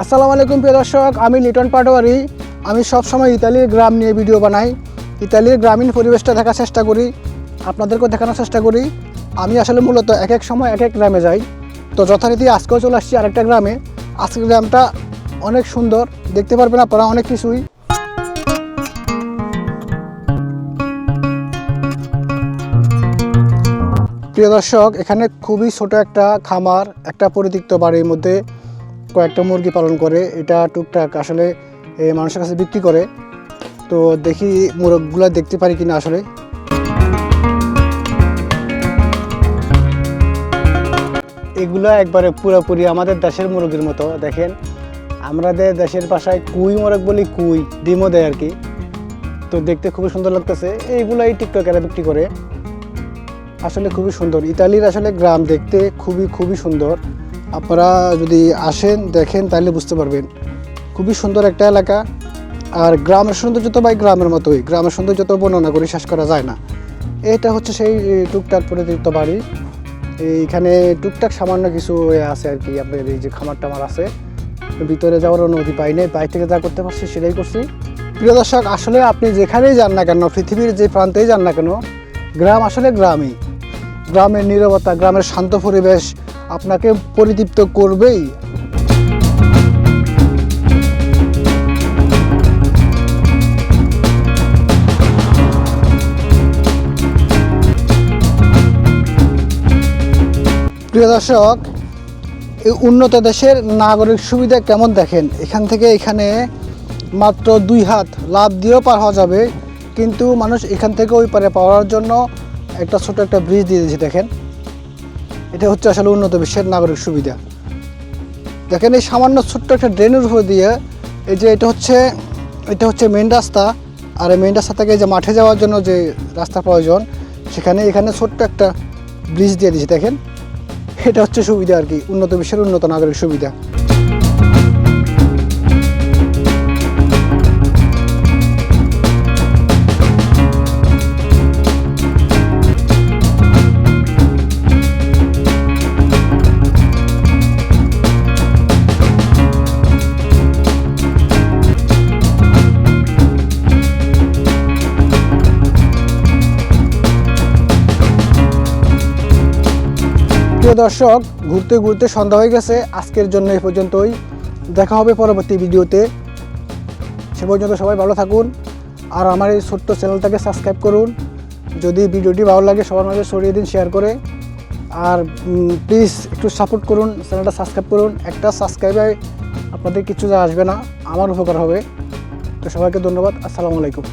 আসসালামু আলাইকুম প্রিয় দর্শক, আমি লিটন পাটোয়ারি। আমি সবসময় ইতালির গ্রাম নিয়ে ভিডিও বানাই। ইতালির গ্রামীণ পরিবেশটা দেখার চেষ্টা করি, আপনাদেরকেও দেখানোর চেষ্টা করি। আমি আসলে মূলত এক এক সময় এক এক গ্রামে যাই। তো যথারীতি আজকেও চলে আসছি আরেকটা গ্রামে। আজকের গ্রামটা অনেক সুন্দর, দেখতে পারবেন আপনারা অনেক কিছুই। প্রিয় দর্শক, এখানে খুবই ছোট একটা খামার, একটা পরিত্যক্ত বাড়ির মধ্যে কয়েকটা মুরগি পালন করে। এটা টুকটাক আসলে মানুষের কাছে বিক্রি করে। তো দেখি মুরগগুলো দেখতে পারি কিনা। আসলে এগুলো একবারে পুরোপুরি আমাদের দেশের মুরগির মতো। দেখেন, আমাদের দেশের ভাষায় কুই মোরগ বলি, কুই ডিমও দেয় আর কি। তো দেখতে খুবই সুন্দর লাগতেছে। এইগুলাই টিকটকেরা বিক্রি করে। আসলে খুবই সুন্দর। ইতালির আসলে গ্রাম দেখতে খুবই সুন্দর। আপনারা যদি আসেন দেখেন তাহলে বুঝতে পারবেন। খুবই সুন্দর একটা এলাকা। আর গ্রামের সৌন্দর্য তো ভাই গ্রামের মতোই। গ্রামের সৌন্দর্য তো বর্ণনা করে শেষ করা যায় না। এটা হচ্ছে সেই টুকটাক পরিত্যক্ত বাড়ি। এইখানে টুকটাক সামান্য কিছু আছে আর কি। আপনার এই যে খামার টামার আছে, ভিতরে যাওয়ার অনুমতি পাই নাই। বাইরে থেকে যা করতে পারছি সেটাই করছি। প্রিয় দর্শক, আসলে আপনি যেখানেই যান না কেন, পৃথিবীর যে প্রান্তেই যান না কেন, গ্রাম আসলে গ্রামই। গ্রামের নীরবতা, গ্রামের শান্ত পরিবেশ আপনাকে পরিতৃপ্ত করবেই। প্রিয় দর্শক, এই উন্নত দেশের নাগরিক সুবিধা কেমন দেখেন। এখান থেকে এখানে মাত্র 2 হাত লাভ দিয়েও পার হওয়া যাবে, কিন্তু মানুষ এখান থেকে ওই পারে পাওয়ার জন্য একটা ছোট একটা ব্রিজ দিয়ে দিয়েছে। দেখেন, এটা হচ্ছে আসলে উন্নত বিশ্বের নাগরিক সুবিধা। দেখেন, এই সামান্য ছোট্ট একটা ড্রেনের উপর দিয়ে এই যে এটা হচ্ছে মেন রাস্তা। আর এই মেন রাস্তা থেকে যে মাঠে যাওয়ার জন্য যে রাস্তা প্রয়োজন, এখানে ছোট্ট একটা ব্রিজ দিয়ে দিয়েছে। দেখেন, এটা হচ্ছে সুবিধা আর কি, উন্নত বিশ্বের উন্নত নাগরিক সুবিধা। প্রিয় দর্শক, ঘুরতে ঘুরতে সন্ধ্যা হয়ে গেছে। আজকের জন্য এই পর্যন্তই। দেখা হবে পরবর্তী ভিডিওতে। সে পর্যন্ত সবাই ভালো থাকুন। আর আমার এই ছোট্ট চ্যানেলটাকে সাবস্ক্রাইব করুন। যদি ভিডিওটি ভালো লাগে সবার মাঝে ছড়িয়ে দিন, শেয়ার করে। আর প্লিজ একটু সাপোর্ট করুন, চ্যানেলটা সাবস্ক্রাইব করুন। একটা সাবস্ক্রাইবে আপনাদের কিছু আসবে না, আমার উপকার হবে। তো সবাইকে ধন্যবাদ। আসসালামু আলাইকুম।